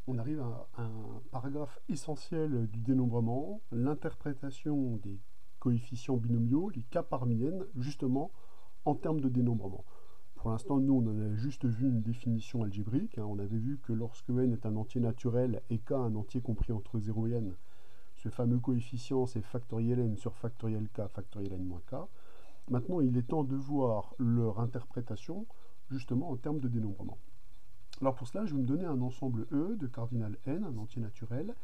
on arrive à un paragraphe essentiel du dénombrement, l'interprétation des coefficients binomiaux, les k parmi n, justement en termes de dénombrement. Pour l'instant, nous, on en a juste vu une définition algébrique. On avait vu que lorsque n est un entier naturel et k un entier compris entre 0 et n, ce fameux coefficient, c'est factoriel n sur factoriel k, factoriel n moins k. Maintenant, il est temps de voir leur interprétation, justement, en termes de dénombrement. Alors pour cela, je vais me donner un ensemble E de cardinal n, un entier naturel,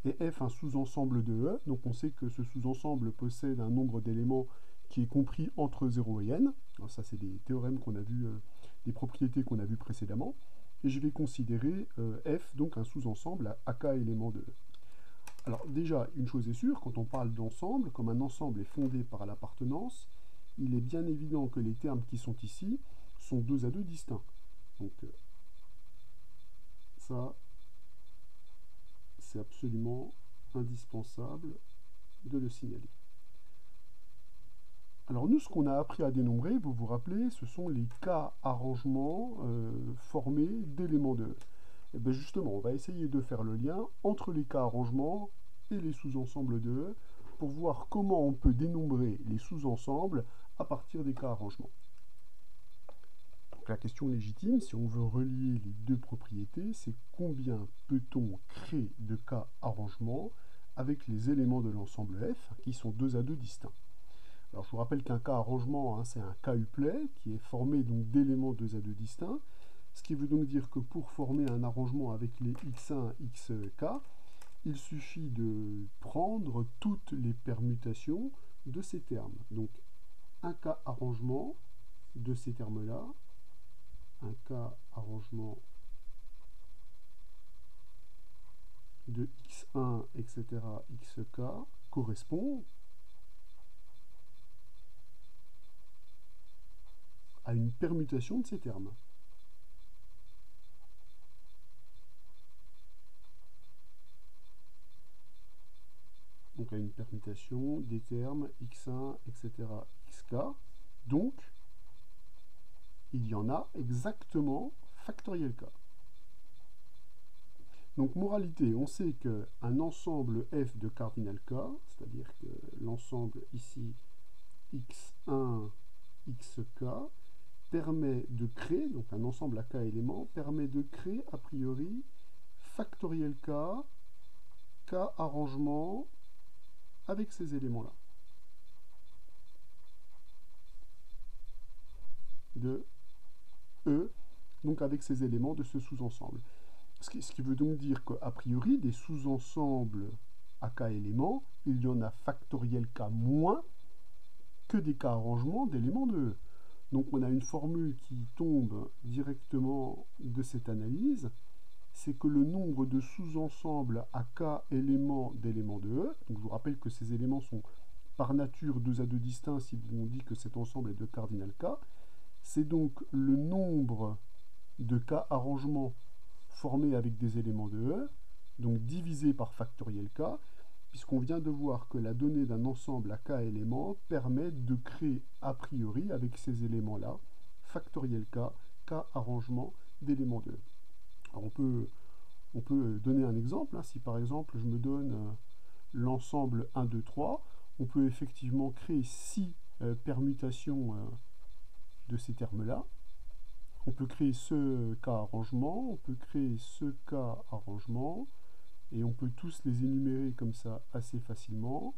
et F un sous-ensemble de E. Donc on sait que ce sous-ensemble possède un nombre d'éléments qui est compris entre 0 et n. Alors ça, c'est des théorèmes qu'on a vu, des propriétés qu'on a vues précédemment. Et je vais considérer F, donc un sous-ensemble à k éléments de E. Alors déjà, une chose est sûre, quand on parle d'ensemble, comme un ensemble est fondé par l'appartenance, il est bien évident que les termes qui sont ici sont deux à deux distincts. Donc ça, c'est absolument indispensable de le signaler. Alors nous, ce qu'on a appris à dénombrer, vous vous rappelez, ce sont les cas arrangements formés d'éléments de E. Et bien justement, on va essayer de faire le lien entre les cas arrangements et les sous-ensembles de E pour voir comment on peut dénombrer les sous-ensembles à partir des cas arrangements. Donc la question légitime, si on veut relier les deux propriétés, c'est combien peut-on créer de cas arrangements avec les éléments de l'ensemble F, qui sont deux à deux distincts. Alors je vous rappelle qu'un cas arrangement, c'est un cas uplet qui est formé donc d'éléments deux à deux distincts, ce qui veut donc dire que pour former un arrangement avec les x1, xk, il suffit de prendre toutes les permutations de ces termes. Donc un cas arrangement de ces termes-là, un cas arrangement de x1, etc., xk, correspond à une permutation de ces termes. Donc à une permutation des termes x1, etc., xk. Donc, il y en a exactement factoriel k. Donc, moralité, on sait qu'un ensemble f de cardinal k, c'est-à-dire que l'ensemble ici x1, xk, permet de créer, donc un ensemble à k éléments, permet de créer a priori factoriel k, k arrangement avec ces éléments-là. De E, donc avec ces éléments de ce sous-ensemble. Ce qui veut donc dire qu'a priori, des sous-ensembles à k éléments, il y en a factoriel k moins que des k arrangements d'éléments de E. Donc on a une formule qui tombe directement de cette analyse, c'est que le nombre de sous-ensembles à k éléments d'éléments de E, donc je vous rappelle que ces éléments sont par nature deux à deux distincts si on dit que cet ensemble est de cardinal k, c'est donc le nombre de k arrangements formés avec des éléments de E, donc divisé par factoriel k, puisqu'on vient de voir que la donnée d'un ensemble à k éléments permet de créer a priori avec ces éléments-là factoriel k, k arrangement d'éléments de E. Alors on peut donner un exemple, si par exemple je me donne l'ensemble 1, 2, 3, on peut effectivement créer 6 permutations de ces termes-là. On peut créer ce cas arrangement, on peut créer ce cas arrangement, et on peut tous les énumérer comme ça assez facilement.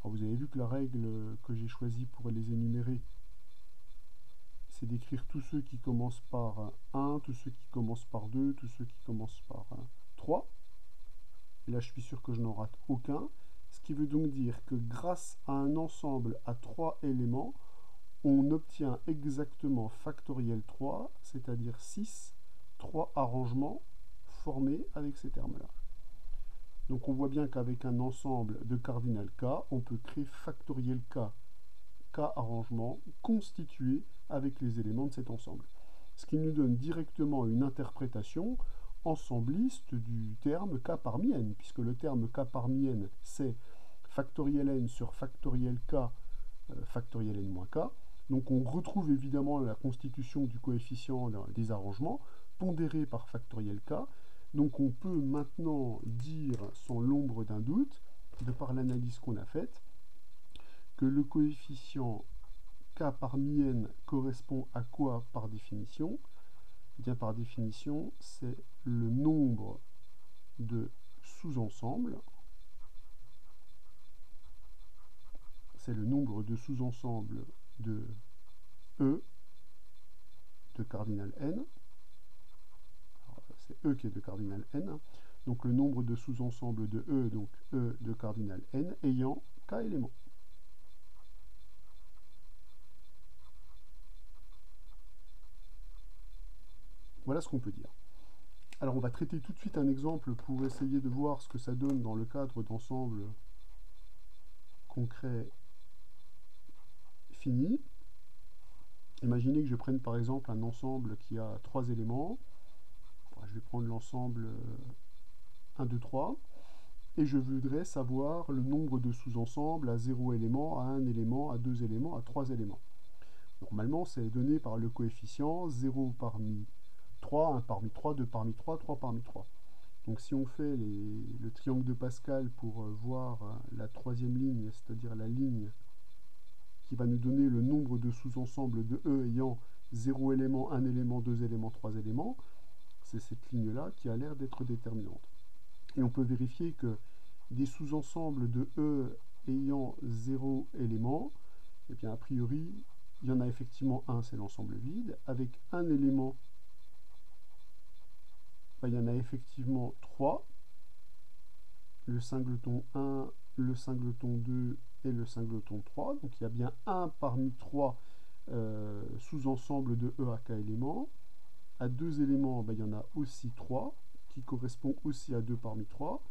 Alors vous avez vu que la règle que j'ai choisie pour les énumérer, c'est d'écrire tous ceux qui commencent par 1, tous ceux qui commencent par 2, tous ceux qui commencent par 3. Et là, je suis sûr que je n'en rate aucun. Ce qui veut donc dire que grâce à un ensemble à 3 éléments, on obtient exactement factoriel 3, c'est-à-dire 6, 3 arrangements formés avec ces termes-là. Donc on voit bien qu'avec un ensemble de cardinal k, on peut créer factoriel k, k arrangement constitué avec les éléments de cet ensemble. Ce qui nous donne directement une interprétation ensembliste du terme k parmi n, puisque le terme k parmi n, c'est factoriel n sur factoriel k, factoriel n moins k. Donc on retrouve évidemment la constitution du coefficient des arrangements, pondéré par factoriel k, Donc on peut maintenant dire sans l'ombre d'un doute, de par l'analyse qu'on a faite, que le coefficient k parmi n correspond à quoi par définition? Eh bien par définition, c'est le nombre de sous-ensembles. C'est le nombre de sous-ensembles de E de cardinal n. C'est E qui est de cardinal n. Donc le nombre de sous-ensembles de E, donc E de cardinal n, ayant k éléments. Voilà ce qu'on peut dire. Alors on va traiter tout de suite un exemple pour essayer de voir ce que ça donne dans le cadre d'ensembles concrets finis. Imaginez que je prenne par exemple un ensemble qui a 3 éléments. Je vais prendre l'ensemble 1, 2, 3. Et je voudrais savoir le nombre de sous-ensembles à 0 élément, à 1 élément, à 2 éléments, à 3 éléments. Normalement, c'est donné par le coefficient 0 parmi 3, 1 parmi 3, 2 parmi 3, 3 parmi 3. Donc si on fait le triangle de Pascal pour voir la troisième ligne, c'est-à-dire la ligne qui va nous donner le nombre de sous-ensembles de E ayant 0 élément, 1 élément, 2 éléments, 3 éléments, c'est cette ligne-là qui a l'air d'être déterminante. Et on peut vérifier que des sous-ensembles de E ayant 0 élément, eh bien a priori, il y en a effectivement un, c'est l'ensemble vide. Avec un élément, il y en a effectivement 3. Le singleton 1, le singleton 2 et le singleton 3. Donc il y a bien un parmi 3 sous-ensembles de E à K éléments. À 2 éléments, il y en a aussi 3, qui correspond aussi à 2 parmi 3,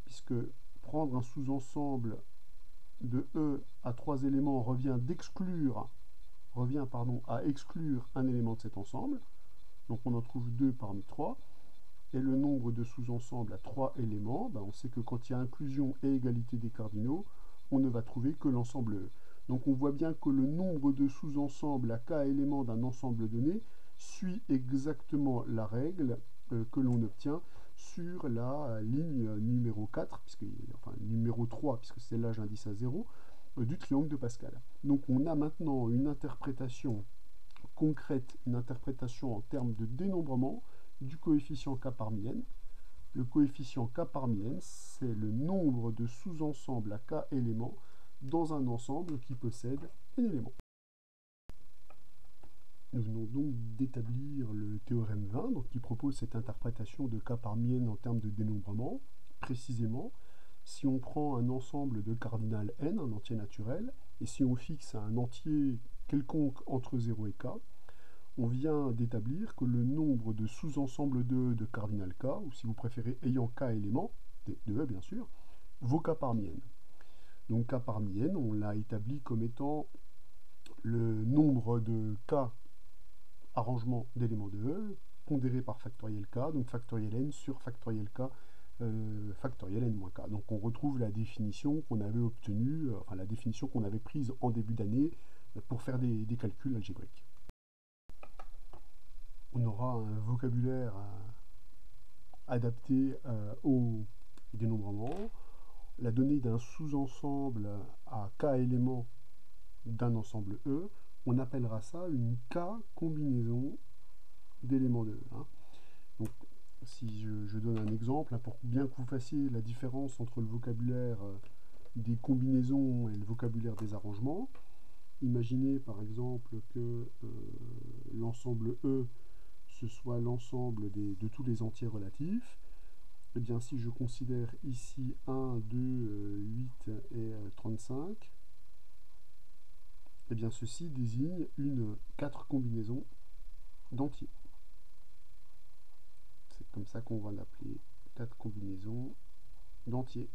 puisque prendre un sous-ensemble de E à 3 éléments revient à exclure un élément de cet ensemble. Donc on en trouve 2 parmi 3. Et le nombre de sous-ensembles à 3 éléments, on sait que quand il y a inclusion et égalité des cardinaux, on ne va trouver que l'ensemble E. Donc on voit bien que le nombre de sous-ensembles à k éléments d'un ensemble donné suit exactement la règle que l'on obtient sur la ligne numéro 4, enfin numéro 3, puisque c'est là j'indice à 0, du triangle de Pascal. Donc on a maintenant une interprétation concrète, une interprétation en termes de dénombrement du coefficient k parmi n. Le coefficient k parmi n, c'est le nombre de sous-ensembles à k éléments dans un ensemble qui possède un élément. Nous venons donc d'établir le théorème 20, donc, qui propose cette interprétation de k parmi n en termes de dénombrement. Précisément, si on prend un ensemble de cardinal n, un entier naturel, et si on fixe un entier quelconque entre 0 et k, on vient d'établir que le nombre de sous-ensembles de cardinal k, ou si vous préférez ayant k éléments, de E bien sûr, vaut k parmi n. Donc k parmi n, on l'a établi comme étant le nombre de k arrangements d'éléments de E, pondéré par factoriel k, donc factoriel n sur factoriel k, factoriel n-k. Donc on retrouve la définition qu'on avait obtenue, enfin la définition qu'on avait prise en début d'année pour faire des calculs algébriques. On aura un vocabulaire adapté au dénombrement. La donnée d'un sous-ensemble à k éléments d'un ensemble E, on appellera ça une k combinaison d'éléments de E. Donc, si je donne un exemple, pour bien que vous fassiez la différence entre le vocabulaire des combinaisons et le vocabulaire des arrangements, imaginez par exemple que l'ensemble E ce soit l'ensemble de tous les entiers relatifs. Et bien si je considère ici 1, 2, 8 et 35, et bien ceci désigne une 4 combinaisons d'entiers. C'est comme ça qu'on va l'appeler 4 combinaisons d'entiers.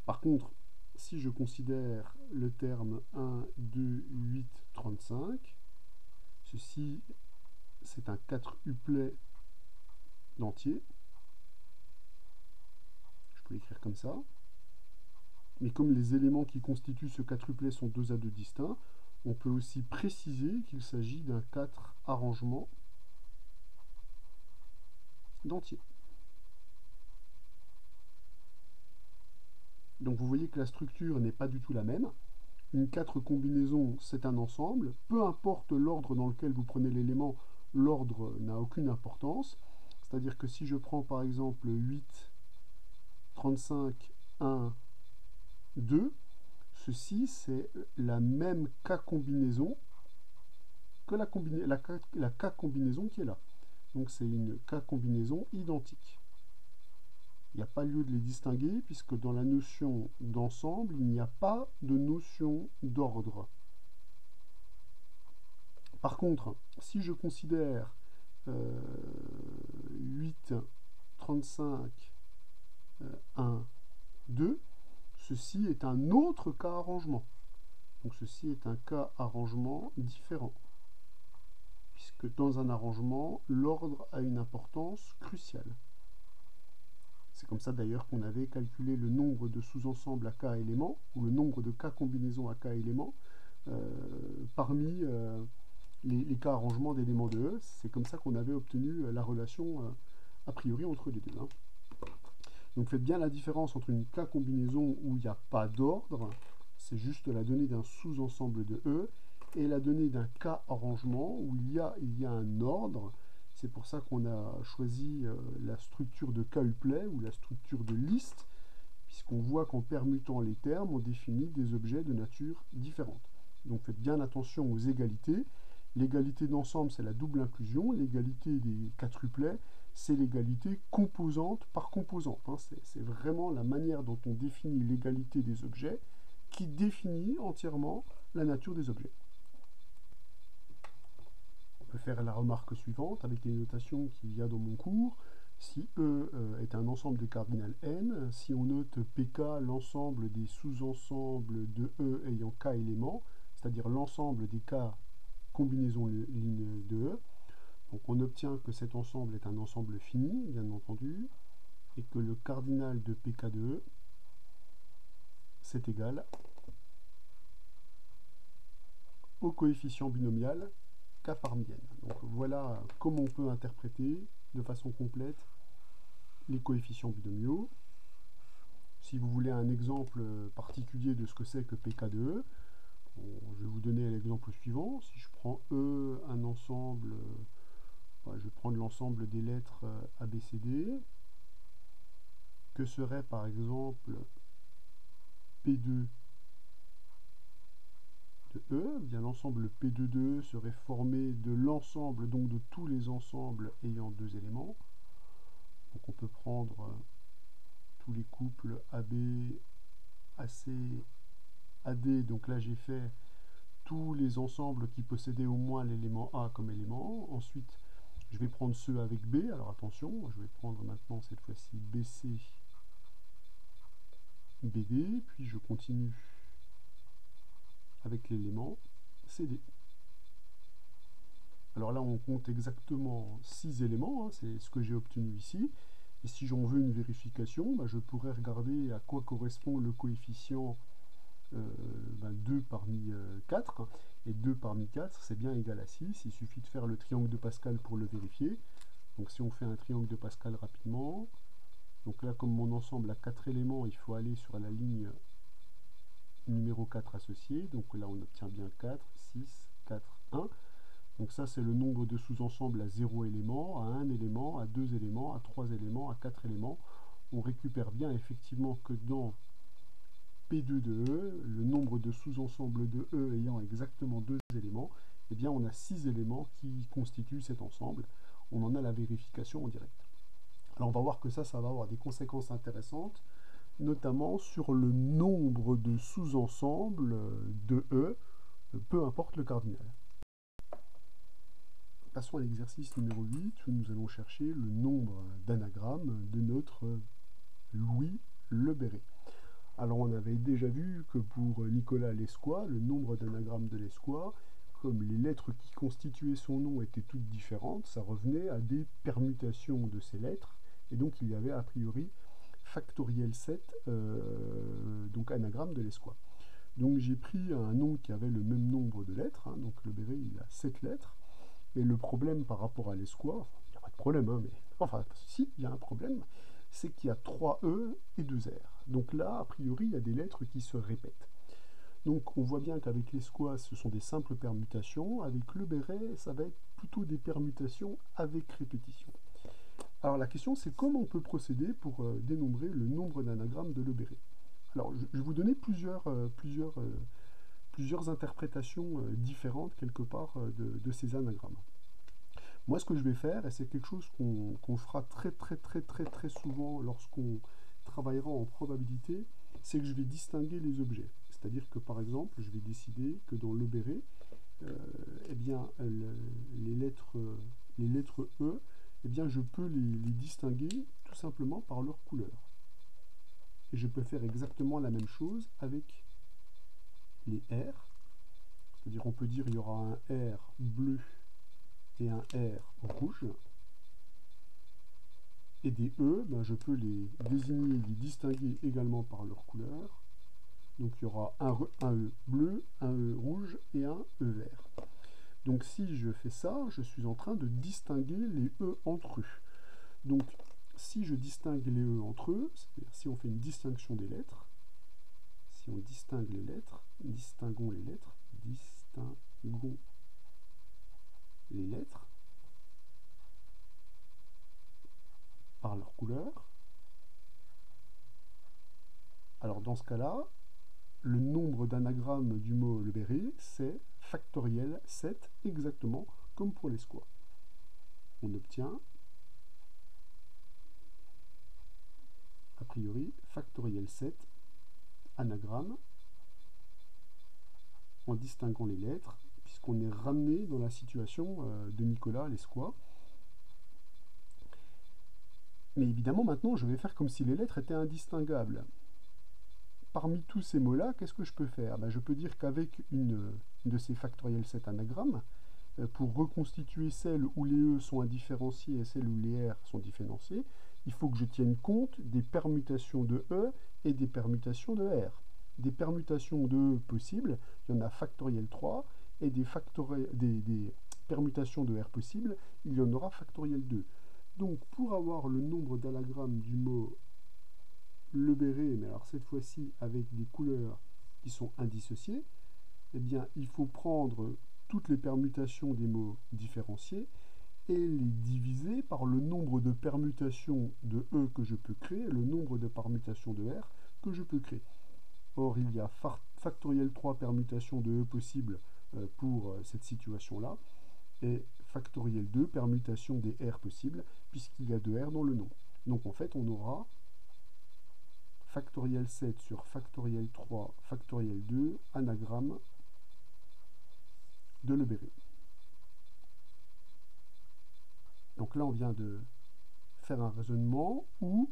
Par contre, si je considère le terme 1, 2, 8, 35, ceci c'est un 4-uplet d'entiers. Je peux l'écrire comme ça. Mais comme les éléments qui constituent ce quadruplet sont 2 à 2 distincts, on peut aussi préciser qu'il s'agit d'un 4 arrangement d'entiers. Donc vous voyez que la structure n'est pas du tout la même. Une 4 combinaison, c'est un ensemble. Peu importe l'ordre dans lequel vous prenez l'élément, l'ordre n'a aucune importance. C'est-à-dire que si je prends par exemple 8, 35, 1, 2, ceci c'est la même K combinaison que la K combinaison qui est là. Donc c'est une K combinaison identique. Il n'y a pas lieu de les distinguer puisque dans la notion d'ensemble, il n'y a pas de notion d'ordre. Par contre, si je considère 8, 35, 1, 2, ceci est un autre cas arrangement. Donc ceci est un cas arrangement différent. Puisque dans un arrangement, l'ordre a une importance cruciale. C'est comme ça d'ailleurs qu'on avait calculé le nombre de sous-ensembles à k éléments, ou le nombre de k combinaisons à k éléments, parmi les cas arrangements d'éléments de E. C'est comme ça qu'on avait obtenu la relation a priori entre les deux. Hein. Donc faites bien la différence entre une k combinaison où il n'y a pas d'ordre, c'est juste la donnée d'un sous-ensemble de E, et la donnée d'un k arrangement où il y a un ordre. C'est pour ça qu'on a choisi la structure de k-uplet ou la structure de liste, puisqu'on voit qu'en permutant les termes, on définit des objets de nature différente. Donc faites bien attention aux égalités. L'égalité d'ensemble, c'est la double inclusion. L'égalité des quadruplets, c'est l'égalité composante par composante. Hein. C'est vraiment la manière dont on définit l'égalité des objets qui définit entièrement la nature des objets. On peut faire la remarque suivante avec les notations qu'il y a dans mon cours. Si E est un ensemble de cardinal n, si on note Pk l'ensemble des sous-ensembles de E ayant k éléments, c'est-à-dire l'ensemble des k combinaisons ligne de E, donc on obtient que cet ensemble est un ensemble fini, bien entendu, et que le cardinal de Pk de E, c'est égal au coefficient binomial K par n. Donc voilà comment on peut interpréter de façon complète les coefficients binomiaux. Si vous voulez un exemple particulier de ce que c'est que Pk de E, je vais vous donner l'exemple suivant. Si je prends E, un ensemble, je vais prendre l'ensemble des lettres ABCD, que serait par exemple P2 de E, bien l'ensemble P2 de E serait formé de l'ensemble, donc de tous les ensembles ayant deux éléments. Donc on peut prendre tous les couples AB, AC, AD, donc là j'ai fait tous les ensembles qui possédaient au moins l'élément A comme élément. Ensuite, je vais prendre ceux avec B. Alors attention, je vais prendre maintenant cette fois-ci BC, BD, puis je continue avec l'élément CD. Alors là, on compte exactement 6 éléments, hein, c'est ce que j'ai obtenu ici. Et si j'en veux une vérification, je pourrais regarder à quoi correspond le coefficient 2 parmi 4. Et 2 parmi 4, c'est bien égal à 6. Il suffit de faire le triangle de Pascal pour le vérifier. Donc si on fait un triangle de Pascal rapidement, donc là, comme mon ensemble a 4 éléments, il faut aller sur la ligne numéro 4 associée. Donc là, on obtient bien 4, 6, 4, 1. Donc ça, c'est le nombre de sous-ensembles à 0 élément, à 1 élément, à 2 éléments, à 3 éléments, à 4 éléments. On récupère bien effectivement que dans P2 de E, le nombre de sous-ensembles de E ayant exactement 2 éléments, eh bien on a 6 éléments qui constituent cet ensemble. On en a la vérification en direct. Alors on va voir que ça va avoir des conséquences intéressantes, notamment sur le nombre de sous-ensembles de E, peu importe le cardinal. Passons à l'exercice numéro 8, où nous allons chercher le nombre d'anagrammes de notre Louis Le Béret. Alors on avait déjà vu que pour Nicolas Lescois, le nombre d'anagrammes de Lescois, comme les lettres qui constituaient son nom étaient toutes différentes, ça revenait à des permutations de ces lettres, et donc il y avait a priori factoriel 7, donc anagramme de Lescois. Donc j'ai pris un nom qui avait le même nombre de lettres, donc Le Béret il a 7 lettres, et le problème par rapport à Lescois, il n'y a pas de problème, mais Enfin, si, il y a un problème, c'est qu'il y a 3 E et 2 R. Donc là, a priori, il y a des lettres qui se répètent. Donc on voit bien qu'avec les squares, ce sont des simples permutations. Avec le béret, ça va être plutôt des permutations avec répétition. Alors la question, c'est comment on peut procéder pour dénombrer le nombre d'anagrammes de Le Béret. Alors je vais vous donner plusieurs interprétations différentes quelque part de ces anagrammes. Moi, ce que je vais faire, et c'est quelque chose qu'on fera très souvent lorsqu'on travaillera en probabilité, c'est que je vais distinguer les objets. C'est-à-dire que par exemple, je vais décider que dans Le Béret, eh bien, les lettres E, eh bien, je peux les distinguer tout simplement par leur couleur. Et je peux faire exactement la même chose avec les R. C'est-à-dire, on peut dire qu'il y aura un R bleu et un R rouge. Et des E, ben, je peux les désigner, les distinguer également par leur couleur. Donc il y aura un E bleu, un E rouge et un E vert. Donc si je fais ça, je suis en train de distinguer les E entre eux. Donc si je distingue les E entre eux, c'est-à-dire si on fait une distinction des lettres, si on distingue les lettres, distinguons les lettres, par leur couleur. Alors dans ce cas-là, le nombre d'anagrammes du mot Le Béret, c'est factoriel 7, exactement comme pour les squares. On obtient, a priori, factoriel 7 anagrammes en distinguant les lettres, puisqu'on est ramené dans la situation de Nicolas Lesquois. Mais évidemment, maintenant, je vais faire comme si les lettres étaient indistinguables. Parmi tous ces mots-là, qu'est-ce que je peux faire? Je peux dire qu'avec une de ces factoriels 7 anagrammes, pour reconstituer celle où les E sont indifférenciés et celle où les R sont différenciés, il faut que je tienne compte des permutations de E et des permutations de R. Des permutations de E possibles, il y en a factoriel 3, et des permutations de R possibles, il y en aura factoriel 2. Donc pour avoir le nombre d'anagrammes du mot Le Béret, mais alors cette fois-ci avec des couleurs qui sont indissociées, eh bien il faut prendre toutes les permutations des mots différenciés et les diviser par le nombre de permutations de E que je peux créer, le nombre de permutations de R que je peux créer. Or, il y a factoriel 3 permutations de E possibles pour cette situation-là, et factoriel 2 permutations des R possibles, puisqu'il y a 2 R dans le nom. Donc en fait, on aura factoriel 7 sur factoriel 3, factoriel 2, anagramme de Le Béret. Donc là, on vient de faire un raisonnement où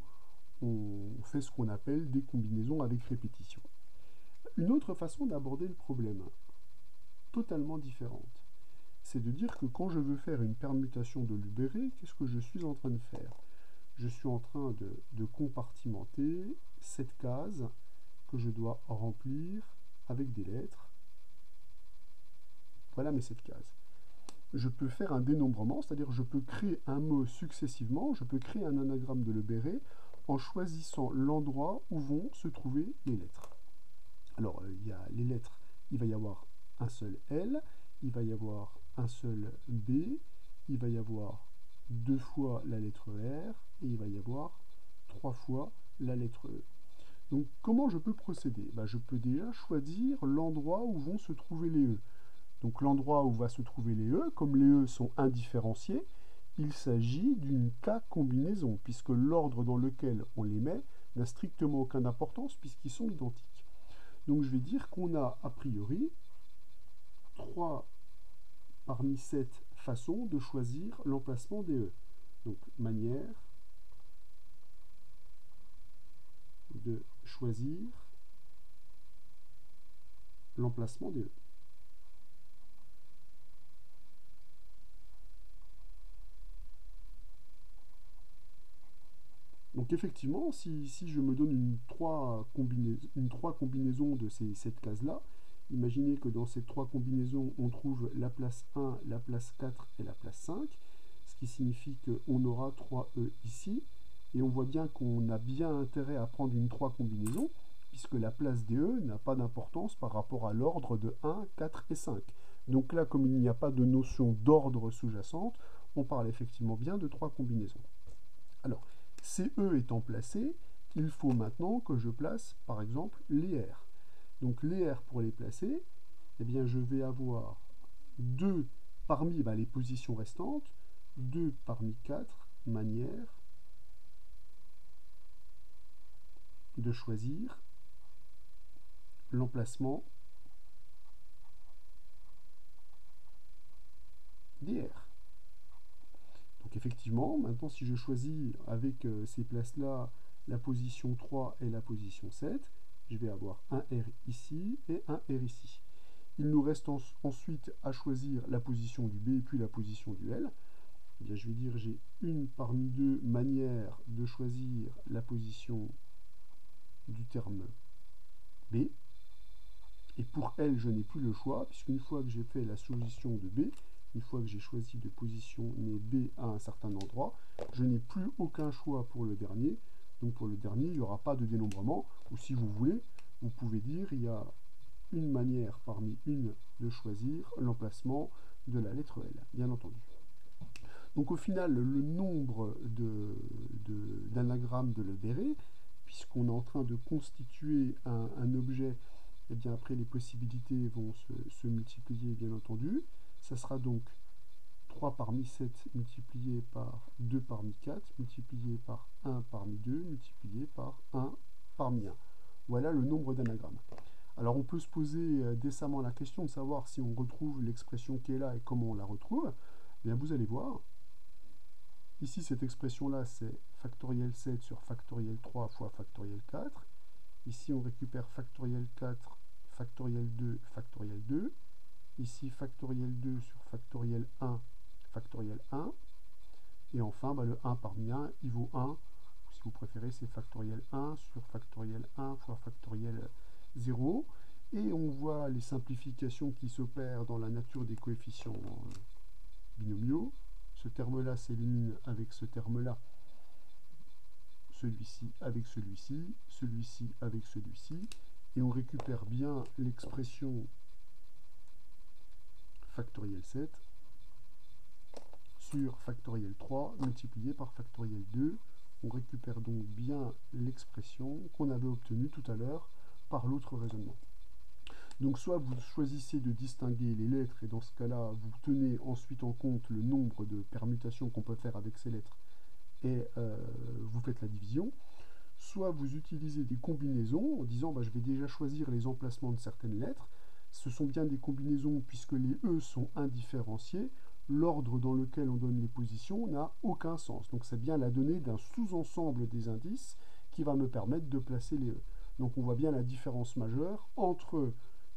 on fait ce qu'on appelle des combinaisons avec répétition. Une autre façon d'aborder le problème, totalement différente, c'est de dire que quand je veux faire une permutation de Le Béret, qu'est-ce que je suis en train de faire? Je suis en train de compartimenter cette case que je dois remplir avec des lettres. Voilà mes 7 cases. Je peux faire un dénombrement, c'est-à-dire je peux créer un mot successivement, je peux créer un anagramme de Le Béret en choisissant l'endroit où vont se trouver les lettres. Alors, il y a les lettres, il va y avoir un seul L, il va y avoir un seul B, il va y avoir 2 fois la lettre R, et il va y avoir 3 fois la lettre E. Donc, comment je peux procéder? Je peux déjà choisir l'endroit où vont se trouver les E. Donc, l'endroit où va se trouver les E, comme les E sont indifférenciés, il s'agit d'une K-combinaison, puisque l'ordre dans lequel on les met n'a strictement aucune importance, puisqu'ils sont identiques. Donc je vais dire qu'on a a priori 3 parmi 7 façons de choisir l'emplacement des E. Donc manière de choisir l'emplacement des E. Donc effectivement, si je me donne une 3 combinaisons de ces 7 cases-là, imaginez que dans ces 3 combinaisons, on trouve la place 1, la place 4 et la place 5. Ce qui signifie qu'on aura 3E ici, et on voit bien qu'on a bien intérêt à prendre une 3 combinaison, puisque la place des E n'a pas d'importance par rapport à l'ordre de 1, 4 et 5. Donc là, comme il n'y a pas de notion d'ordre sous-jacente, on parle effectivement bien de 3 combinaisons. Alors, ces E étant placés, il faut maintenant que je place, par exemple, les R. Donc les R, pour les placer, eh bien, je vais avoir 2 parmi les positions restantes, 2 parmi 4 manières de choisir l'emplacement des R. Donc effectivement, maintenant si je choisis avec ces places-là la position 3 et la position 7, je vais avoir un R ici et un R ici. Il nous reste ensuite à choisir la position du B et puis la position du L. Eh bien, je vais dire j'ai une parmi deux manières de choisir la position du terme B. Et pour L, je n'ai plus le choix, puisqu'une fois que j'ai fait la solution de B, une fois que j'ai choisi de positionner B à un certain endroit, je n'ai plus aucun choix pour le dernier. Donc pour le dernier, il n'y aura pas de dénombrement. Ou si vous voulez, vous pouvez dire il y a une manière parmi une de choisir l'emplacement de la lettre L, bien entendu. Donc au final, le nombre d'anagrammes de Lebéré, puisqu'on est en train de constituer un objet, et bien après les possibilités vont se multiplier, bien entendu. Ça sera donc 3 parmi 7 multiplié par 2 parmi 4, multiplié par 1 parmi 2, multiplié par 1 parmi 1. Voilà le nombre d'anagrammes. Alors on peut se poser décemment la question de savoir si on retrouve l'expression qui est là et comment on la retrouve. Eh bien vous allez voir. Ici, cette expression-là, c'est factoriel 7 sur factoriel 3 fois factoriel 4. Ici, on récupère factoriel 4, factoriel 2, factoriel 2. Ici, factoriel 2 sur factoriel 1, factoriel 1. Et enfin, le 1 parmi 1, il vaut 1. Si vous préférez, c'est factoriel 1 sur factoriel 1 fois factoriel 0. Et on voit les simplifications qui s'opèrent dans la nature des coefficients binomiaux. Ce terme-là s'élimine avec ce terme-là, celui-ci avec celui-ci, celui-ci avec celui-ci, et on récupère bien l'expression factoriel 7 sur factoriel 3 multiplié par factoriel 2. On récupère donc bien l'expression qu'on avait obtenue tout à l'heure par l'autre raisonnement. Donc soit vous choisissez de distinguer les lettres, et dans ce cas-là, vous tenez ensuite en compte le nombre de permutations qu'on peut faire avec ces lettres, et vous faites la division. Soit vous utilisez des combinaisons en disant je vais déjà choisir les emplacements de certaines lettres. Ce sont bien des combinaisons puisque les E sont indifférenciés. L'ordre dans lequel on donne les positions n'a aucun sens. Donc c'est bien la donnée d'un sous-ensemble des indices qui va me permettre de placer les E. Donc on voit bien la différence majeure entre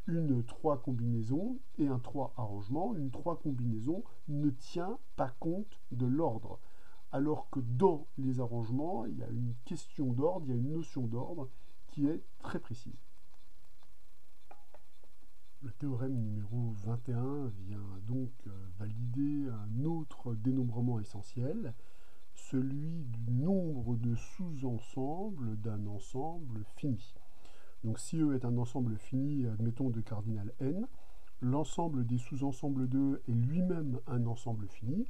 une 3 combinaison et un 3 arrangement. Une 3 combinaison ne tient pas compte de l'ordre. Alors que dans les arrangements, il y a une question d'ordre, il y a une notion d'ordre qui est très précise. Le théorème numéro 21 vient donc valider un autre dénombrement essentiel, celui du nombre de sous-ensembles d'un ensemble fini. Donc si E est un ensemble fini, admettons de cardinal n, l'ensemble des sous-ensembles de E est lui-même un ensemble fini,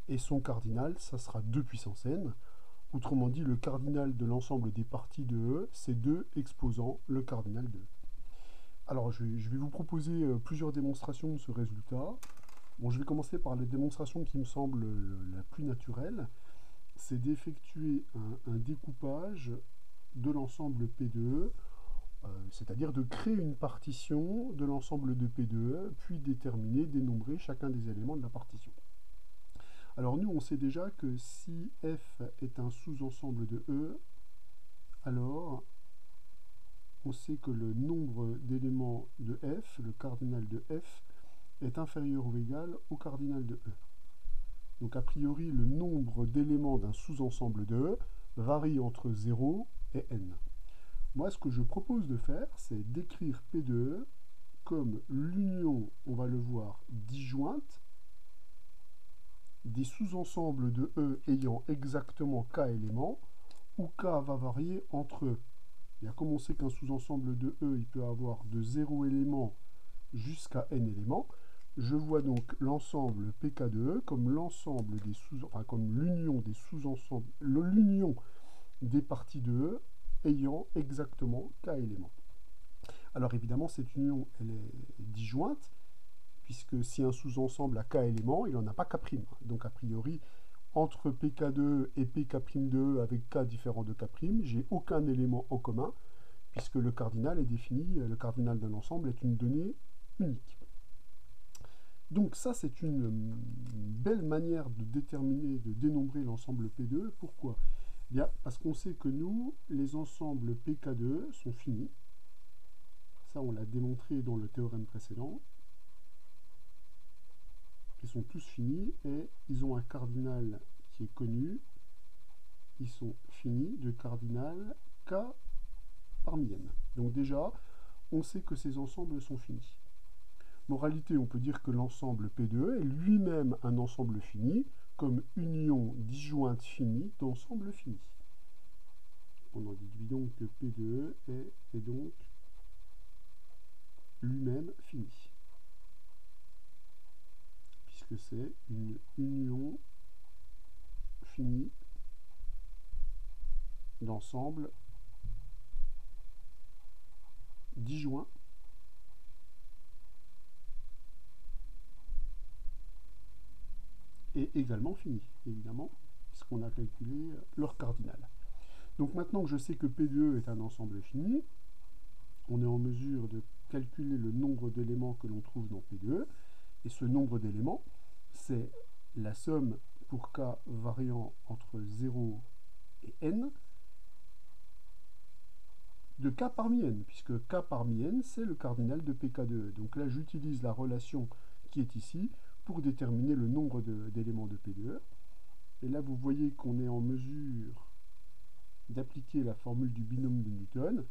et son cardinal, ça sera 2 puissance n. Autrement dit, le cardinal de l'ensemble des parties de E, c'est 2 exposant le cardinal de E. Alors, je vais vous proposer plusieurs démonstrations de ce résultat. Bon, je vais commencer par la démonstration qui me semble la plus naturelle. C'est d'effectuer un découpage de l'ensemble P de E, c'est-à-dire de créer une partition de l'ensemble de P de E, puis déterminer, dénombrer chacun des éléments de la partition. Alors nous, on sait déjà que si F est un sous-ensemble de E, alors on sait que le nombre d'éléments de F, le cardinal de F, est inférieur ou égal au cardinal de E. Donc a priori, le nombre d'éléments d'un sous-ensemble de E varie entre 0 et n. Moi, ce que je propose de faire, c'est d'écrire P de E comme l'union, on va le voir, disjointe des sous-ensembles de E ayant exactement K éléments, où K va varier entre eux. Bien, comme on sait qu'un sous-ensemble de E, il peut avoir de 0 éléments jusqu'à n éléments, je vois donc l'ensemble PK de E comme l'ensemble des comme l'union des sous-ensembles, l'union des parties de E ayant exactement K éléments. Alors évidemment, cette union, elle est disjointe, puisque si un sous-ensemble a K éléments, il n'en a pas K'. Donc a priori, entre PK2 et Pk'2 avec K différent de K', j'ai aucun élément en commun, puisque le cardinal est défini, le cardinal d'un ensemble est une donnée unique. Donc ça, c'est une belle manière de déterminer, de dénombrer l'ensemble P2. Pourquoi? Bien, parce qu'on sait que nous, les ensembles PK2 sont finis. Ça, on l'a démontré dans le théorème précédent. Ils sont tous finis et ils ont un cardinal qui est connu. Ils sont finis de cardinal K parmi n. Donc déjà, on sait que ces ensembles sont finis. Moralité, on peut dire que l'ensemble P2 est lui-même un ensemble fini, comme union disjointe finie d'ensemble fini. On en déduit donc que P2 est donc lui-même fini, puisque c'est une union finie d'ensemble disjoint et également fini, évidemment, puisqu'on a calculé leur cardinal. Donc maintenant que je sais que P2 est un ensemble fini, on est en mesure de calculer le nombre d'éléments que l'on trouve dans P2, et ce nombre d'éléments, c'est la somme pour K variant entre 0 et n de K parmi n, puisque K parmi n, c'est le cardinal de PK2. Donc là, j'utilise la relation qui est ici pour déterminer le nombre d'éléments de P2. Et là, vous voyez qu'on est en mesure d'appliquer la formule du binôme de Newton,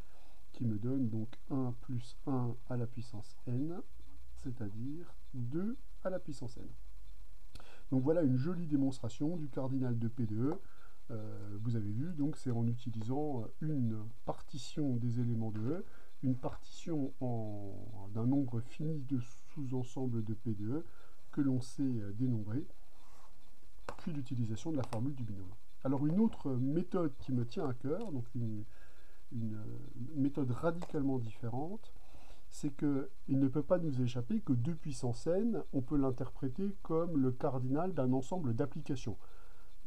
qui me donne donc 1 plus 1 à la puissance n, c'est-à-dire 2 à la puissance n. Donc voilà une jolie démonstration du cardinal de P2. Vous avez vu, donc c'est en utilisant une partition des éléments de E, une partition d'un nombre fini de sous-ensembles de P2 que l'on sait dénombrer, puis l'utilisation de la formule du binôme. Alors une autre méthode qui me tient à cœur, donc une méthode radicalement différente, c'est qu'il ne peut pas nous échapper que 2 puissance n, on peut l'interpréter comme le cardinal d'un ensemble d'applications.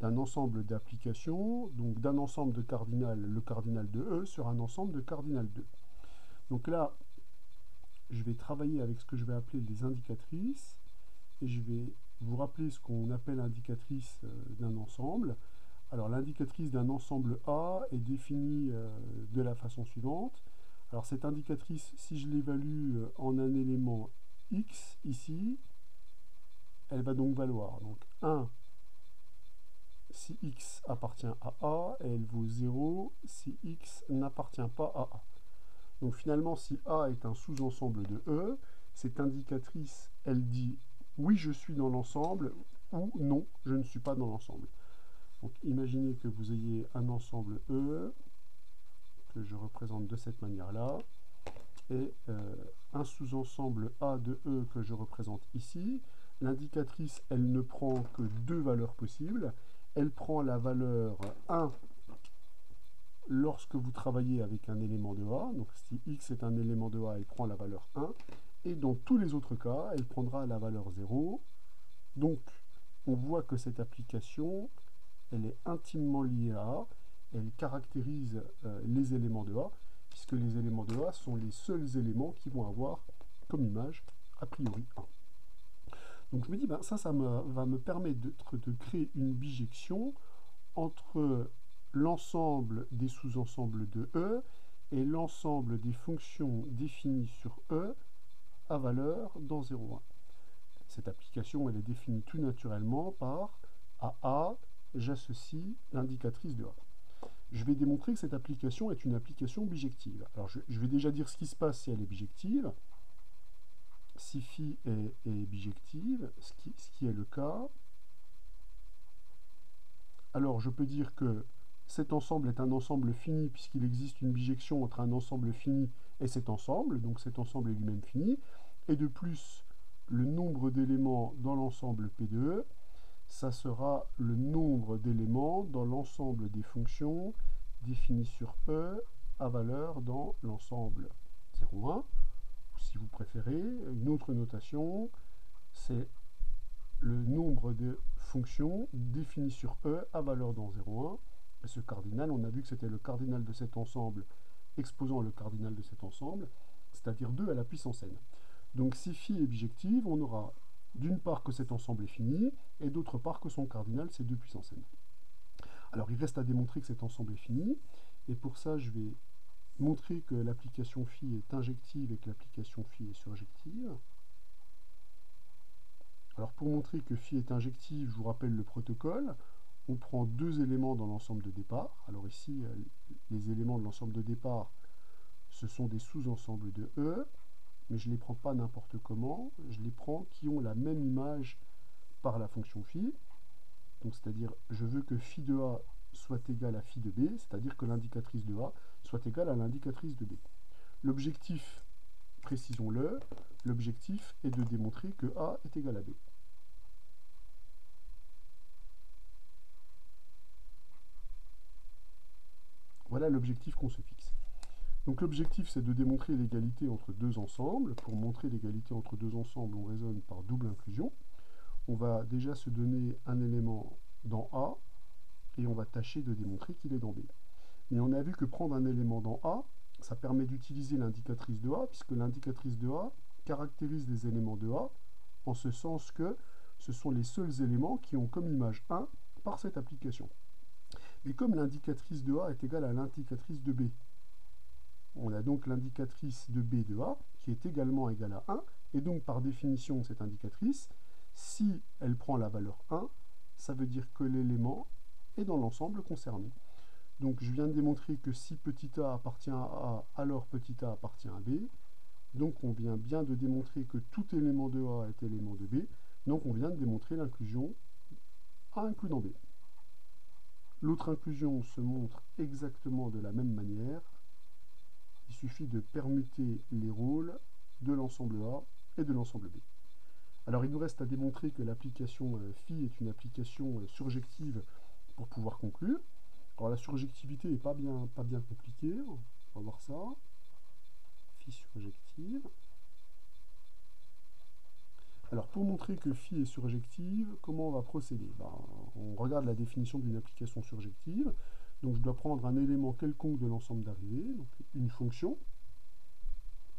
D'un ensemble d'applications, donc d'un ensemble de cardinal, le cardinal de E, sur un ensemble de cardinal 2. Donc là, je vais travailler avec ce que je vais appeler les indicatrices, et je vais vous rappeler ce qu'on appelle indicatrice d'un ensemble. Alors l'indicatrice d'un ensemble A est définie de la façon suivante. Alors cette indicatrice, si je l'évalue en un élément x ici, elle va donc valoir donc 1 si x appartient à A, et elle vaut 0 si x n'appartient pas à A. Donc finalement, si A est un sous-ensemble de E, cette indicatrice, elle dit oui, je suis dans l'ensemble, ou non, je ne suis pas dans l'ensemble. Donc imaginez que vous ayez un ensemble E, que je représente de cette manière-là, et un sous-ensemble A de E que je représente ici. L'indicatrice, elle ne prend que deux valeurs possibles. Elle prend la valeur 1 lorsque vous travaillez avec un élément de A. Donc si x est un élément de A, elle prend la valeur 1. Et dans tous les autres cas, elle prendra la valeur 0. Donc on voit que cette application, elle est intimement liée à A. Elle caractérise les éléments de A, puisque les éléments de A sont les seuls éléments qui vont avoir comme image a priori 1. Donc je me dis, ben, ça va me permettre de créer une bijection entre l'ensemble des sous-ensembles de E et l'ensemble des fonctions définies sur E à valeur dans 0,1. Cette application, elle est définie tout naturellement par à A, j'associe l'indicatrice de A. Je vais démontrer que cette application est une application bijective. Alors je vais déjà dire ce qui se passe si elle est bijective. Si phi est bijective, ce qui est le cas, alors je peux dire que cet ensemble est un ensemble fini puisqu'il existe une bijection entre un ensemble fini et cet ensemble, donc cet ensemble est lui-même fini, et de plus, le nombre d'éléments dans l'ensemble P de E, ça sera le nombre d'éléments dans l'ensemble des fonctions définies sur E à valeur dans l'ensemble 0,1, ou si vous préférez, une autre notation, c'est le nombre de fonctions définies sur E à valeur dans 0,1. Et ce cardinal, on a vu que c'était le cardinal de cet ensemble exposant le cardinal de cet ensemble, c'est-à-dire 2 à la puissance n. Donc si phi est bijective, on aura d'une part que cet ensemble est fini, et d'autre part que son cardinal, c'est 2 puissance n. Alors il reste à démontrer que cet ensemble est fini, et pour ça je vais montrer que l'application phi est injective et que l'application phi est surjective. Alors pour montrer que phi est injective, je vous rappelle le protocole. On prend deux éléments dans l'ensemble de départ. Alors ici, les éléments de l'ensemble de départ, ce sont des sous-ensembles de E, mais je ne les prends pas n'importe comment, je les prends qui ont la même image par la fonction phi. Donc c'est-à-dire, je veux que phi de A soit égal à phi de B, c'est-à-dire que l'indicatrice de A soit égale à l'indicatrice de B. L'objectif, précisons-le, l'objectif est de démontrer que A est égal à B. Voilà l'objectif qu'on se fixe. Donc l'objectif, c'est de démontrer l'égalité entre deux ensembles. Pour montrer l'égalité entre deux ensembles, on raisonne par double inclusion. On va déjà se donner un élément dans A, et on va tâcher de démontrer qu'il est dans B. Mais on a vu que prendre un élément dans A, ça permet d'utiliser l'indicatrice de A, puisque l'indicatrice de A caractérise les éléments de A, en ce sens que ce sont les seuls éléments qui ont comme image 1 par cette application. Mais comme l'indicatrice de A est égale à l'indicatrice de B, on a donc l'indicatrice de B de A qui est également égale à 1, et donc par définition cette indicatrice, si elle prend la valeur 1, ça veut dire que l'élément est dans l'ensemble concerné. Donc je viens de démontrer que si petit a appartient à A, alors petit a appartient à B. Donc on vient bien de démontrer que tout élément de A est élément de B. Donc on vient de démontrer l'inclusion A inclus dans B. L'autre inclusion se montre exactement de la même manière. Il suffit de permuter les rôles de l'ensemble A et de l'ensemble B. Alors il nous reste à démontrer que l'application phi est une application surjective pour pouvoir conclure. Alors la surjectivité n'est pas bien compliquée, on va voir ça. Phi surjective. Alors pour montrer que phi est surjective, comment on va procéder? On regarde la définition d'une application surjective. Donc je dois prendre un élément quelconque de l'ensemble d'arrivée, donc une fonction.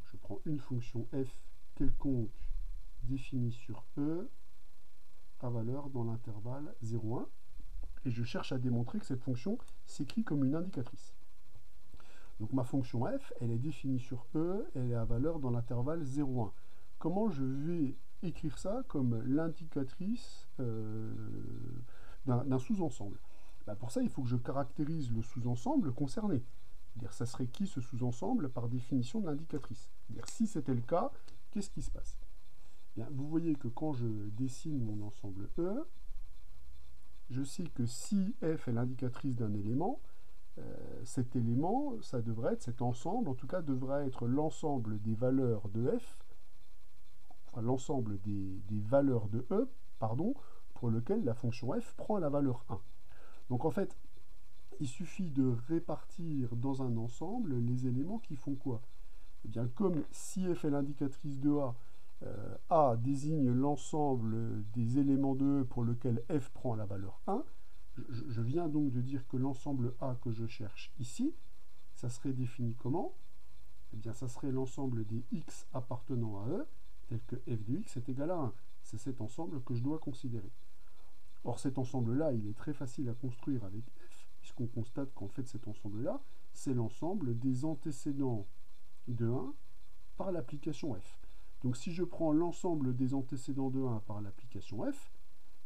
Je prends une fonction f quelconque définie sur E à valeur dans l'intervalle 0,1. Et je cherche à démontrer que cette fonction s'écrit comme une indicatrice. Donc ma fonction f, elle est définie sur E, elle est à valeur dans l'intervalle 0,1. Comment je vais écrire ça comme l'indicatrice d'un sous-ensemble? Pour ça, il faut que je caractérise le sous-ensemble concerné. C'est-à-dire, ça serait qui ce sous-ensemble par définition de l'indicatrice? C'est-à-dire, si c'était le cas, qu'est-ce qui se passe? Bien, vous voyez que quand je dessine mon ensemble E, je sais que si f est l'indicatrice d'un élément, cet élément, ça devrait être, cet ensemble, en tout cas, devrait être l'ensemble des valeurs de f, enfin l'ensemble des valeurs de E, pardon, pour lequel la fonction f prend la valeur 1. Donc en fait, il suffit de répartir dans un ensemble les éléments qui font quoi? Eh bien, comme si f est l'indicatrice de A désigne l'ensemble des éléments de E pour lequel f prend la valeur 1, je viens donc de dire que l'ensemble A que je cherche ici, ça serait défini comment? Eh bien, ça serait l'ensemble des x appartenant à E, tel que f de x est égal à 1. C'est cet ensemble que je dois considérer. Or, cet ensemble-là, il est très facile à construire avec f, puisqu'on constate qu'en fait, cet ensemble-là, c'est l'ensemble des antécédents de 1 par l'application f. Donc, si je prends l'ensemble des antécédents de 1 par l'application f,